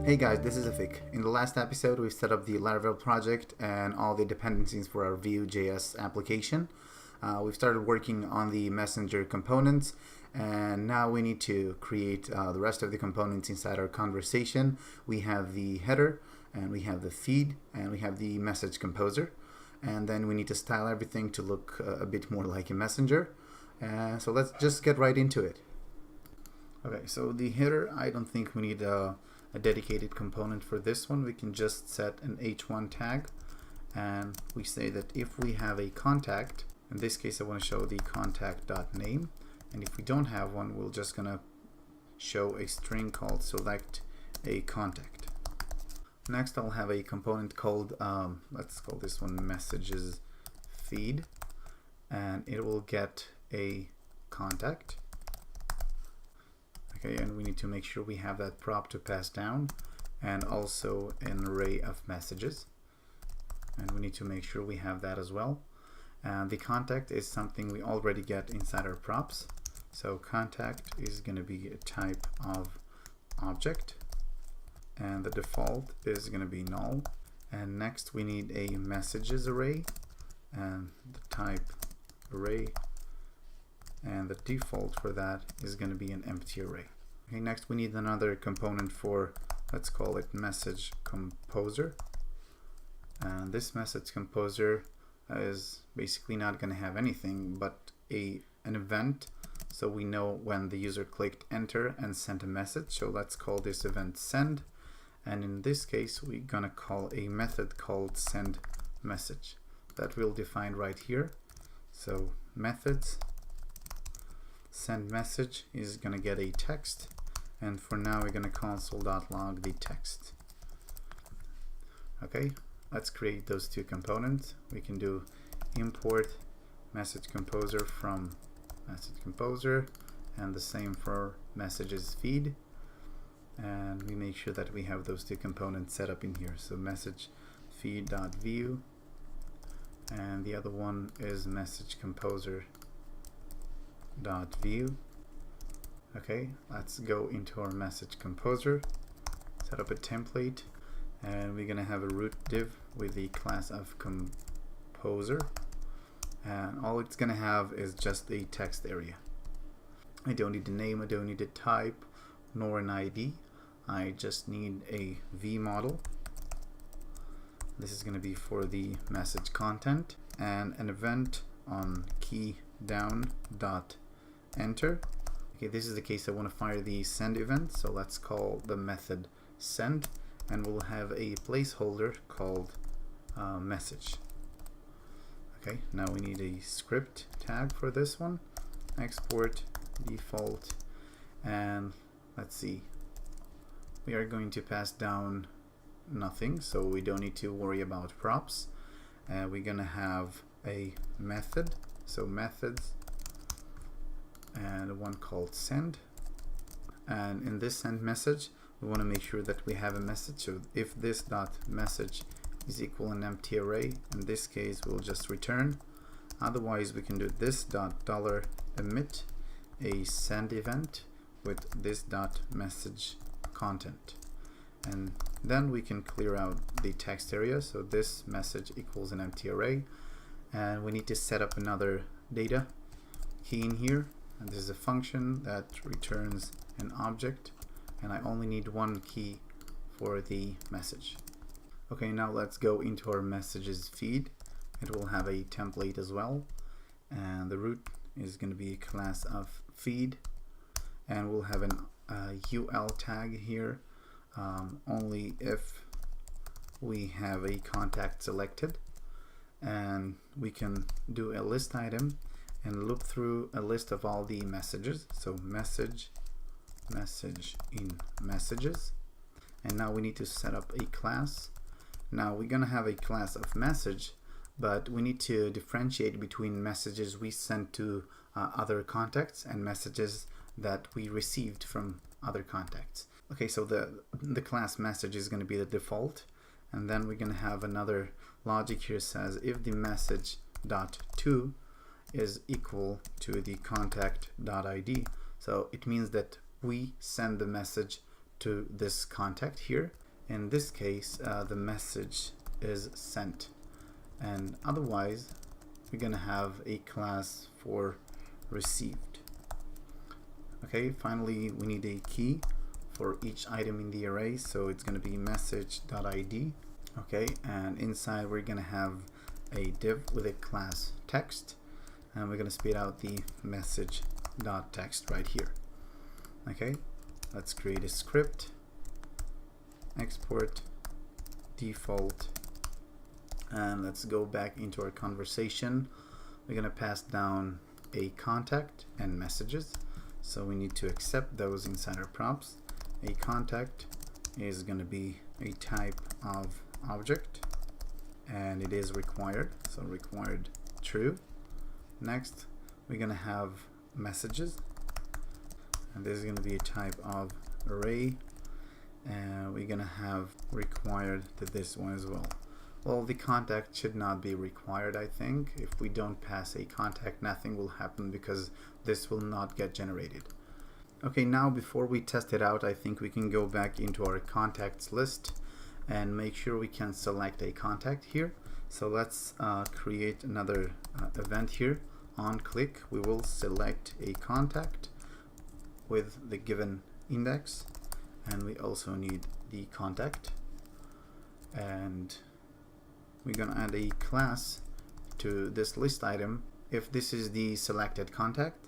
Hey guys, this is Afik. In the last episode, we set up the Laravel project and all the dependencies for our Vue.JS application. We've started working on the messenger components, and now we need to create the rest of the components inside our conversation. We have the header, and we have the feed, and we have the message composer. And then we need to style everything to look a bit more like a messenger. So let's just get right into it. Okay, so the header, I don't think we need a dedicated component for this one. We can just set an h1 tag, and we say that if we have a contact, in this case I want to show the contact.name, and if we don't have one, we're just gonna show a string called select a contact. Next I'll have a component called let's call this one messages feed, and it will get a contact. Okay, and we need to make sure we have that prop to pass down, and also an array of messages, and we need to make sure we have that as well. And the contact is something we already get inside our props, so contact is going to be a type of object, and the default is going to be null. And next we need a messages array, and the type array, and the default for that is going to be an empty array. Okay, next we need another component for, let's call it message composer, and this message composer is basically not going to have anything but an event, so we know when the user clicked enter and sent a message. So let's call this event send, and in this case we're gonna call a method called send message that we'll define right here. So methods send message is going to get a text, and for now we're going to console.log the text. Okay, let's create those two components. We can do import message composer from message composer, and the same for messages feed, and we make sure that we have those two components set up in here. So message feed.view, and the other one is message composer .view. Okay, let's go into our message composer, set up a template, and we're gonna have a root div with the class of composer, and all it's gonna have is just a text area. I don't need a name, I don't need a type nor an ID. I just need a v model. This is gonna be for the message content, and an event on key down dot enter. Okay, this is the case I want to fire the send event, so let's call the method send, and we'll have a placeholder called message. Okay, now we need a script tag for this one, export default, and let's see, we are going to pass down nothing, so we don't need to worry about props. We're gonna have a method, so methods, and one called send, and in this send message we want to make sure that we have a message. So if this dot message is equal an empty array, in this case we'll just return. Otherwise we can do this dot dollar emit a send event with this dot message content, and then we can clear out the text area. So this message equals an empty array, and we need to set up another data key in here, and this is a function that returns an object, and I only need one key for the message. Okay, now let's go into our messages feed. It will have a template as well, and the root is going to be a class of feed, and we'll have an ul tag here only if we have a contact selected, and we can do a list item and loop through a list of all the messages. So message in messages, and now we need to set up a class. Now we're gonna have a class of message, but we need to differentiate between messages we sent to other contacts and messages that we received from other contacts. Okay, so the class message is going to be the default, and then we're going to have another logic here says if the message dot to is equal to the contact dot id, so it means that we send the message to this contact here. In this case, the message is sent, and otherwise we're gonna have a class for received. Okay, finally we need a key for each item in the array, so it's going to be message.id. Okay, and inside we're going to have a div with a class text, and we're going to spit out the message.text right here. Okay, let's create a script, export default, and let's go back into our conversation. We're going to pass down a contact and messages, so we need to accept those inside our prompts. A contact is going to be a type of object, and it is required, so required true. Next, we're going to have messages, and this is going to be a type of array, and we're going to have required to this one as well. Well, the contact should not be required, I think. If we don't pass a contact, nothing will happen because this will not get generated. Okay, now before we test it out, I think we can go back into our contacts list and make sure we can select a contact here. So let's create another event here. On click, we will select a contact with the given index, and we also need the contact, and we're gonna add a class to this list item if this is the selected contact.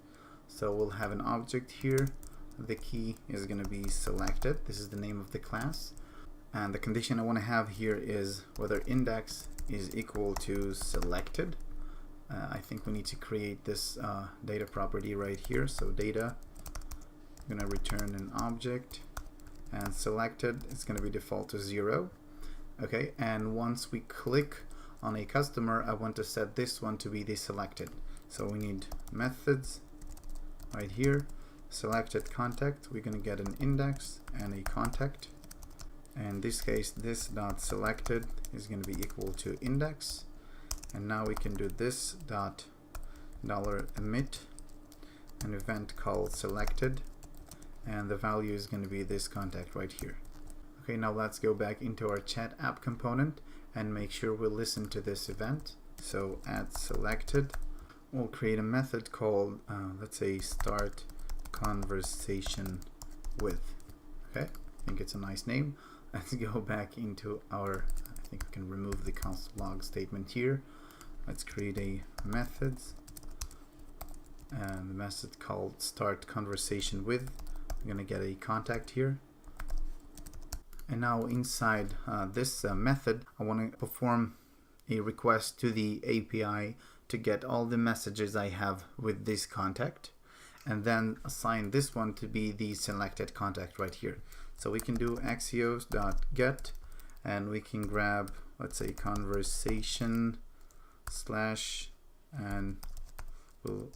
So we'll have an object here. The key is going to be selected. This is the name of the class, and the condition I want to have here is whether index is equal to selected. I think we need to create this data property right here. So data, I'm going to return an object, and selected is going to be default to 0. Okay, and once we click on a customer, I want to set this one to be the selected. So we need methods right here. Selected contact, we're going to get an index and a contact. In this case, this dot selected is going to be equal to index, and now we can do this dot $emit an event called selected, and the value is going to be this contact right here. Okay, now let's go back into our chat app component and make sure we listen to this event. So add selected, we'll create a method called let's say start conversation with. Okay, I think it's a nice name. Let's go back into our, I think we can remove the console log statement here. Let's create a methods, and the method called start conversation with. We're going to get a contact here, and now inside this method I want to perform a request to the API to get all the messages I have with this contact, and then assign this one to be the selected contact right here. So we can do axios.get, and we can grab, let's say, conversation slash, and we'll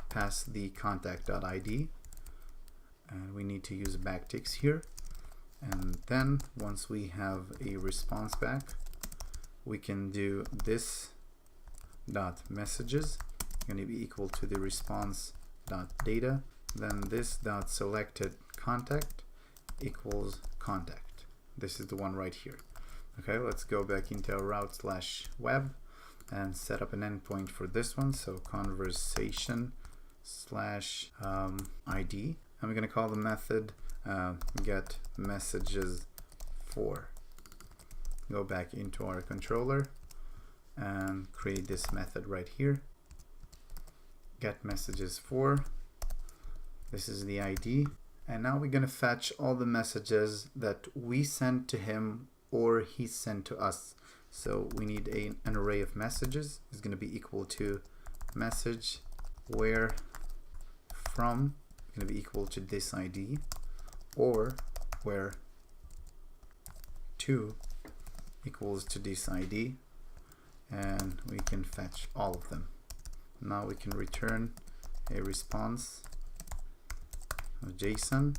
pass the contact.id, and we need to use backticks here. And then once we have a response back, we can do this dot messages going to be equal to the response dot data, then this dot selected contact equals contact. This is the one right here. Okay, let's go back into our route/web and set up an endpoint for this one. So conversation slash ID, and we're going to call the method get messages for. Go back into our controller and create this method right here, get messages for. This is the ID, and now we're going to fetch all the messages that we sent to him or he sent to us. So we need an array of messages. Is going to be equal to message where from, going to be equal to this ID, or where to equals to this ID, and we can fetch all of them. Now we can return a response of JSON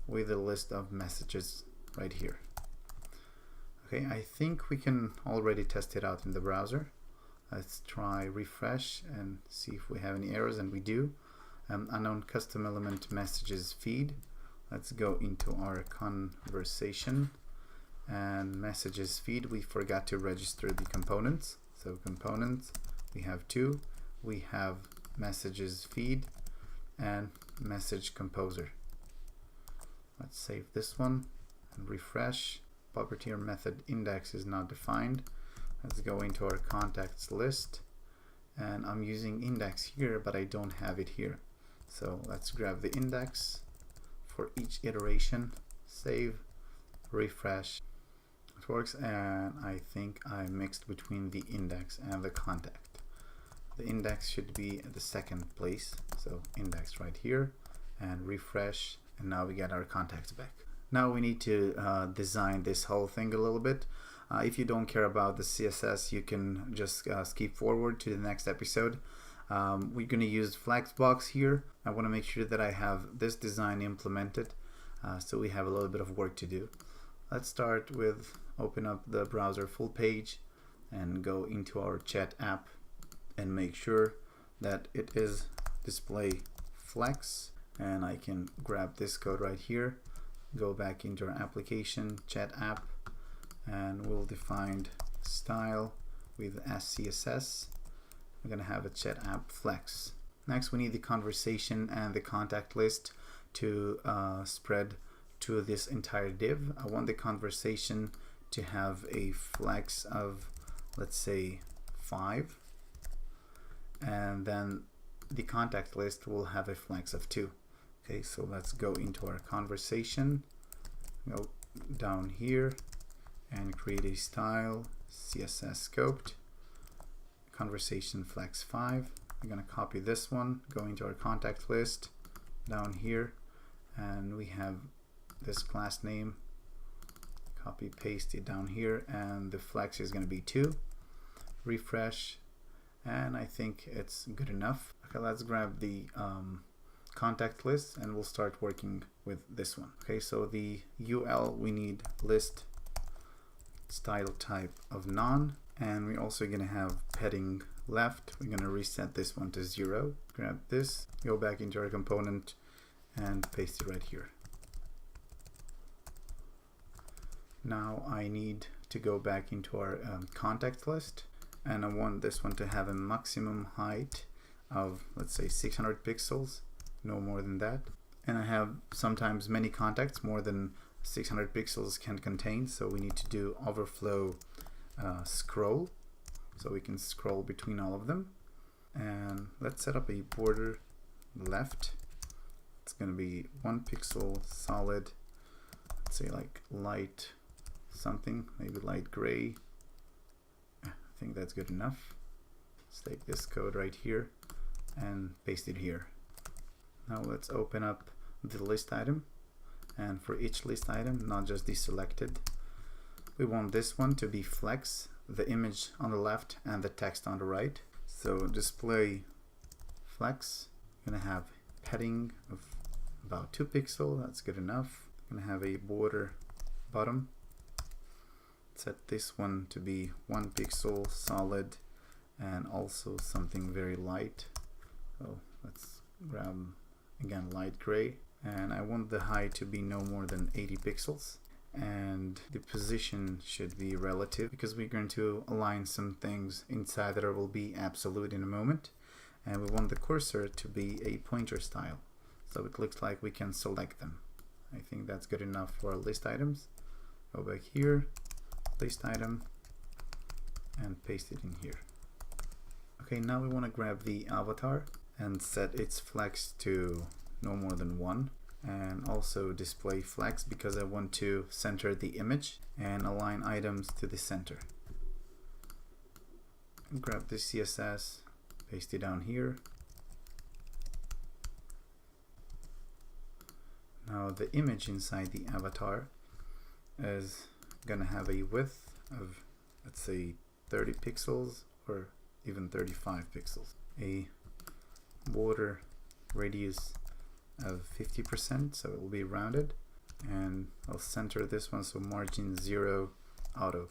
with a list of messages right here. Okay, I think we can already test it out in the browser. Let's try refresh and see if we have any errors, and we do. Unknown custom element messages feed. let's go into our conversation and messages feed. We forgot to register the components. So components, we have two. We have messages feed and message composer. Let's save this one and refresh. Property or method index is not defined. Let's go into our contacts list, and I'm using index here, but I don't have it here. So let's grab the index for each iteration, save, refresh. It works, and I think I mixed between the index and the contact. The index should be at the second place, so index right here, and refresh, and now we get our contacts back. Now we need to design this whole thing a little bit. If you don't care about the CSS, you can just skip forward to the next episode. We're going to use Flexbox here. I want to make sure that I have this design implemented, so we have a little bit of work to do. Let's start with open up the browser full page and go into our chat app and make sure that it is display flex, and I can grab this code right here, go back into our application chat app, and we'll define style with SCSS. We're going to have a chat app flex. Next, we need the conversation and the contact list to spread to this entire div. I want the conversation to have a flex of, let's say, 5, and then the contact list will have a flex of 2. Okay, so let's go into our conversation, go down here and create a style CSS scoped conversation flex 5. I'm going to copy this one, go into our contact list down here, and we have this class name, copy paste it down here, and the flex is going to be 2. Refresh, and I think it's good enough. Okay, let's grab the contact list and we'll start working with this one. Okay, so the UL, we need list style type of none, and we're also going to have heading left. We're going to reset this one to 0. Grab this, go back into our component and paste it right here. Now I need to go back into our contact list, and I want this one to have a maximum height of, let's say, 600 pixels, no more than that. And I have sometimes many contacts, more than 600 pixels can contain, so we need to do overflow scroll, so we can scroll between all of them. And let's set up a border left. It's going to be 1 pixel solid, let's say like light something, maybe light gray. I think that's good enough. Let's take this code right here and paste it here. Now let's open up the list item, and for each list item, not just the selected, we want this one to be flex, the image on the left and the text on the right. So display flex, I'm gonna have heading of about 2 pixels, that's good enough. I'm gonna have a border bottom, set this one to be 1 pixel solid and also something very light. So let's grab again light gray, and I want the height to be no more than 80 pixels, and the position should be relative because we're going to align some things inside that will be absolute in a moment, and we want the cursor to be a pointer style, so it looks like we can select them. I think that's good enough for our list items. Go back here, list item, and paste it in here. Okay, now we want to grab the avatar and set its flex to no more than 1, and also display flex because I want to center the image and align items to the center. Grab the CSS, paste it down here. Now the image inside the avatar is gonna have a width of, let's say, 30 pixels or even 35 pixels. A border radius of 50%, so it will be rounded, and I'll center this one, so margin 0 auto.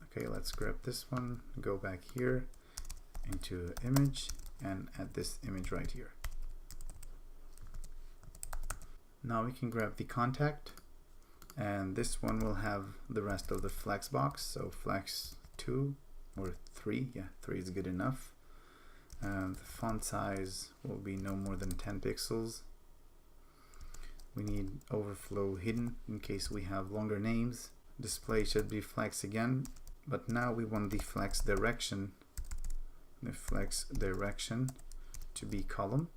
Okay, let's grab this one, go back here into image and add this image right here. Now we can grab the contact, and this one will have the rest of the flex box. So flex 2 or 3, yeah, 3 is good enough. The font size will be no more than 10 pixels. We need overflow hidden in case we have longer names. Display should be flex again, but now we want the flex direction to be column,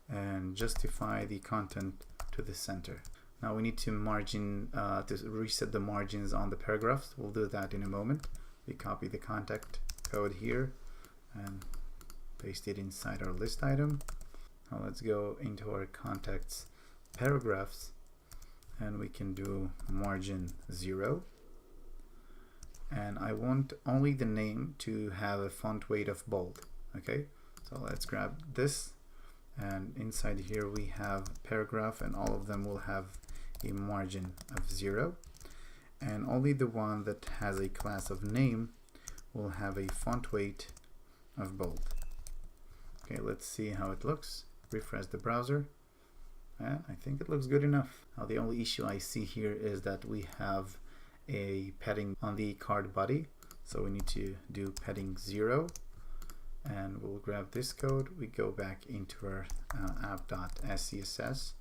and justify the content to the center. Now we need to margin to reset the margins on the paragraphs. We'll do that in a moment. We copy the contact code here and paste it inside our list item. Now let's go into our contacts paragraphs, and we can do margin 0. And I want only the name to have a font weight of bold. Okay, so let's grab this, and inside here we have paragraph, and all of them will have a margin of 0, and only the one that has a class of name will have a font weight of bold. Okay, let's see how it looks. Refresh the browser. I think it looks good enough. Now the only issue I see here is that we have a padding on the card body, so we need to do padding 0, and we'll grab this code. We go back into our app.scss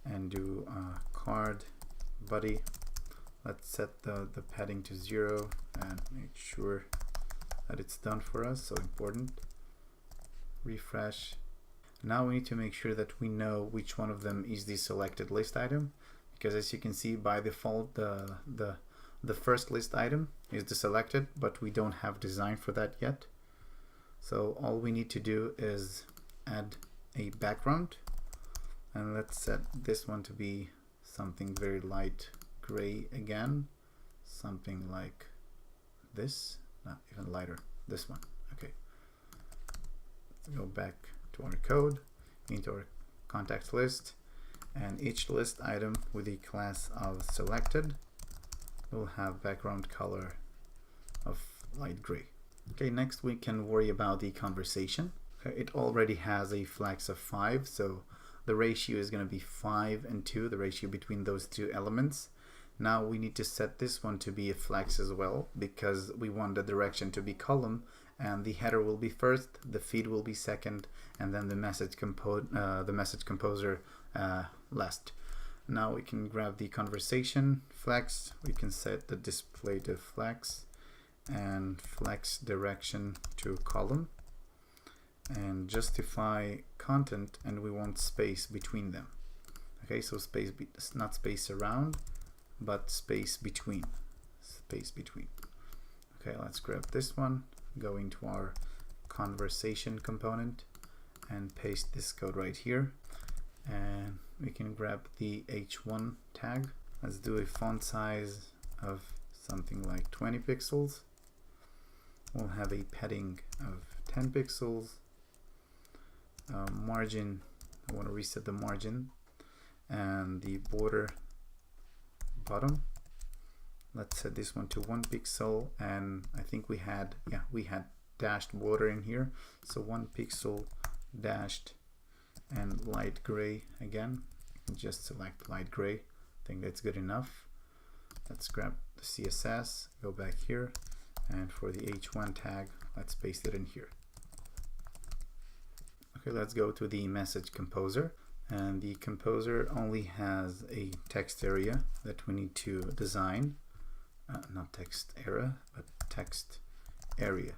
and do card body. Let's set the padding to 0 and make sure that it's done for us, so important. Refresh. Now we need to make sure that we know which one of them is the selected list item, because as you can see, by default the first list item is the selected, but we don't have design for that yet. So all we need to do is add a background, and let's set this one to be something very light gray again, something like this, not even lighter, this one. Okay, let's go back to our code, into our contacts list, and each list item with the class of selected will have background color of light gray. Okay, next we can worry about the conversation. It already has a flex of 5, so the ratio is going to be 5 and 2, the ratio between those two elements. Now we need to set this one to be a flex as well, because we want the direction to be column, and the header will be first, the feed will be second, and then the message composer last. Now we can grab the conversation flex. We can set the display to flex and flex direction to column, and justify content, and we want space between them. Okay, so space, not space around, but space between. Okay, let's grab this one, go into our conversation component and paste this code right here, and we can grab the h1 tag. Let's do a font size of something like 20 pixels. We'll have a padding of 10 pixels. Margin, I want to reset the margin, and the border bottom, let's set this one to 1 pixel, and I think we had dashed border in here, so 1 pixel dashed, and light gray again. Just select light gray. I think that's good enough. Let's grab the CSS, go back here, and for the h1 tag, let's paste it in here. Okay, let's go to the message composer, and the composer only has a text area that we need to design. Not text area, but text area.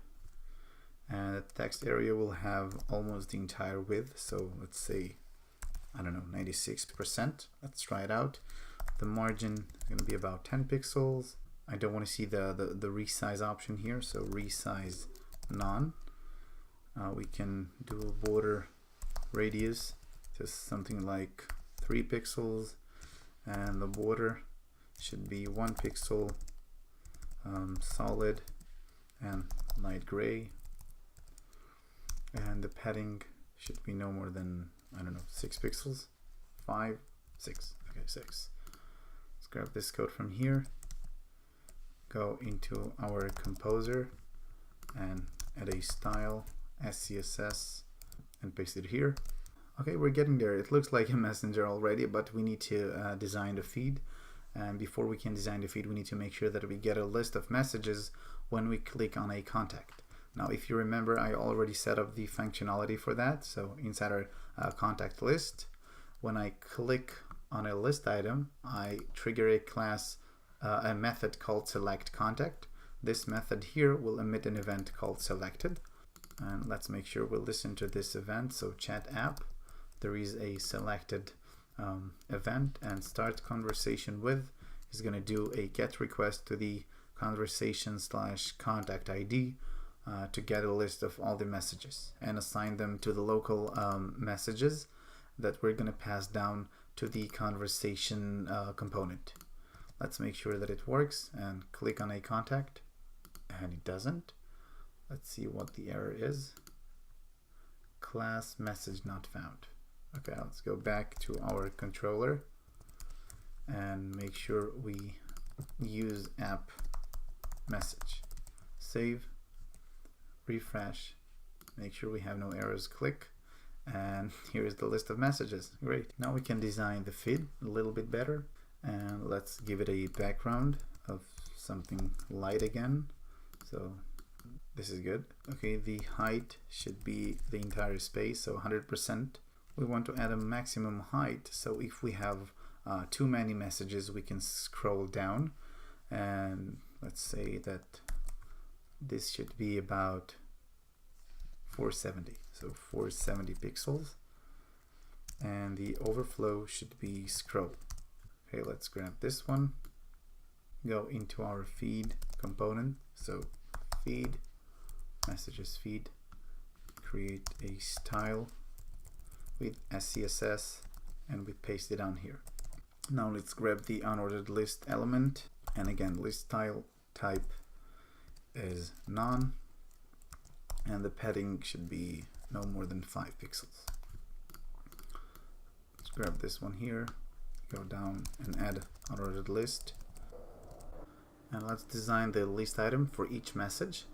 And the text area will have almost the entire width, so let's say, I don't know, 96%. Let's try it out. The margin is going to be about 10 pixels. I don't want to see the resize option here, so resize none. We can do a border radius to something like 3 pixels, and the border should be 1 pixel, solid and light gray, and the padding should be no more than, I don't know, 6 pixels, 5, 6, okay, 6. Let's grab this code from here, go into our composer and add a style SCSS and paste it here. Okay, we're getting there. It looks like a messenger already, but we need to design the feed. And before we can design the feed, we need to make sure that we get a list of messages when we click on a contact. Now, if you remember, I already set up the functionality for that. So inside our contact list, when I click on a list item, I trigger a method called select contact. This method here will emit an event called selected. And let's make sure we listen to this event. So chat app, there is a selected event, and start conversation with is going to do a get request to the conversation/contact ID to get a list of all the messages and assign them to the local messages that we're going to pass down to the conversation component. Let's make sure that it works and click on a contact, and it doesn't. Let's see what the error is. Class message not found. Okay, let's go back to our controller and make sure we use app message. Save, refresh, make sure we have no errors, click, and here is the list of messages. Great. Now we can design the feed a little bit better, and let's give it a background of something light again. So this is good. Okay, the height should be the entire space, so 100%. We want to add a maximum height, so if we have too many messages, we can scroll down, and let's say that this should be about 470, so 470 pixels, and the overflow should be scroll. Okay, let's grab this one, go into our feed component, so feed, messages feed, create a style with SCSS, and we paste it down here. Now let's grab the unordered list element, and again, list style type is none, and the padding should be no more than 5 pixels. Let's grab this one here, go down and add unordered list, and let's design the list item for each message.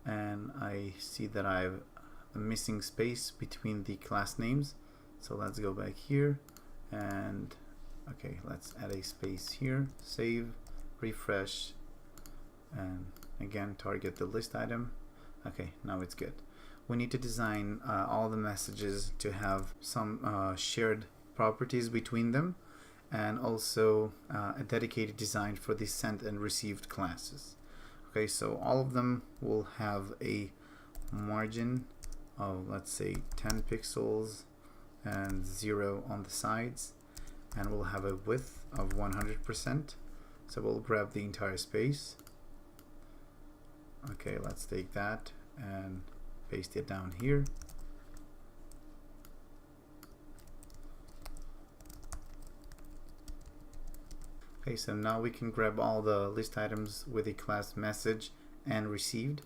And I see that I have a missing space between the class names, so let's go back here, and okay, let's add a space here, save, refresh, and again target the list item. Okay, now it's good. We need to design all the messages to have some shared properties between them, and also a dedicated design for the sent and received classes. Okay, so all of them will have a margin of, let's say, 10 pixels and 0 on the sides, and we'll have a width of 100%. So we'll grab the entire space. Okay, let's take that and paste it down here. Okay, so now we can grab all the list items with the class message and received,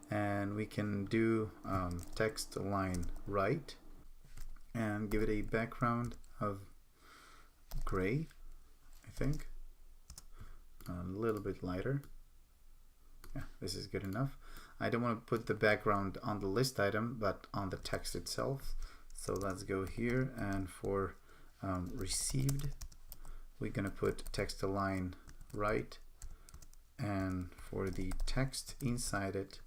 and we can do text align right and give it a background of gray, I think, a little bit lighter. Yeah, this is good enough. I don't want to put the background on the list item, but on the text itself. So let's go here, and for received, we're going to put text align right, and for the text inside it,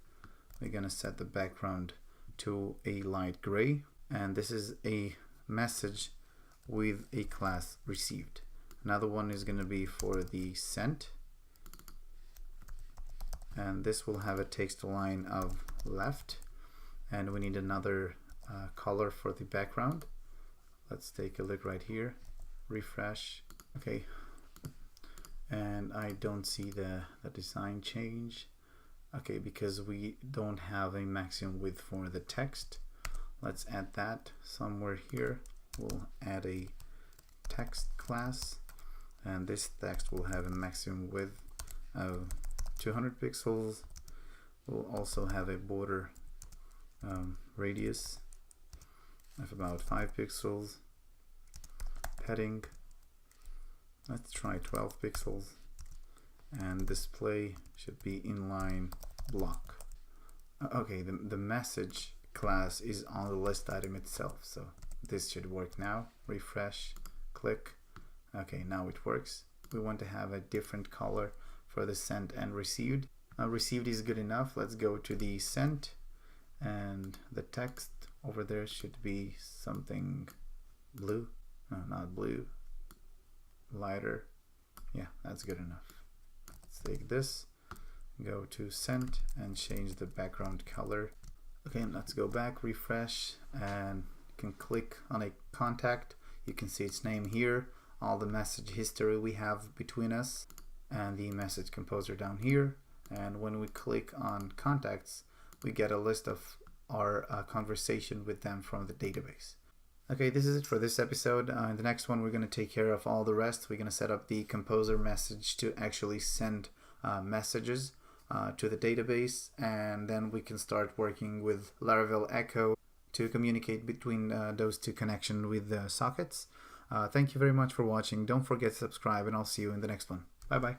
we're going to set the background to a light gray, and this is a message with a class received. Another one is going to be for the sent, and this will have a text align of left, and we need another color for the background. Let's take a look right here, refresh. Okay, and I don't see the design change. Okay, because we don't have a maximum width for the text. Let's add that somewhere here. We'll add a text class, and this text will have a maximum width of 200 pixels. We'll also have a border radius of about 5 pixels. Padding, let's try 12 pixels, and display should be inline block. Okay, the message class is on the list item itself, so this should work now. Refresh, click. Okay, now it works. We want to have a different color for the sent and received. Received is good enough. Let's go to the sent, and the text over there should be something blue. No, not blue. Lighter. Yeah, that's good enough. Let's take this, go to sent, and change the background color. Okay, let's go back, refresh, and you can click on a contact. You can see its name here, all the message history we have between us, and the message composer down here. And when we click on contacts, we get a list of our conversation with them from the database. Okay, this is it for this episode. In the next one, we're going to take care of all the rest. We're going to set up the composer message to actually send messages to the database, and then we can start working with laravel-echo to communicate between those two connections with the sockets. Thank you very much for watching. Don't forget to subscribe, and I'll see you in the next one. Bye bye.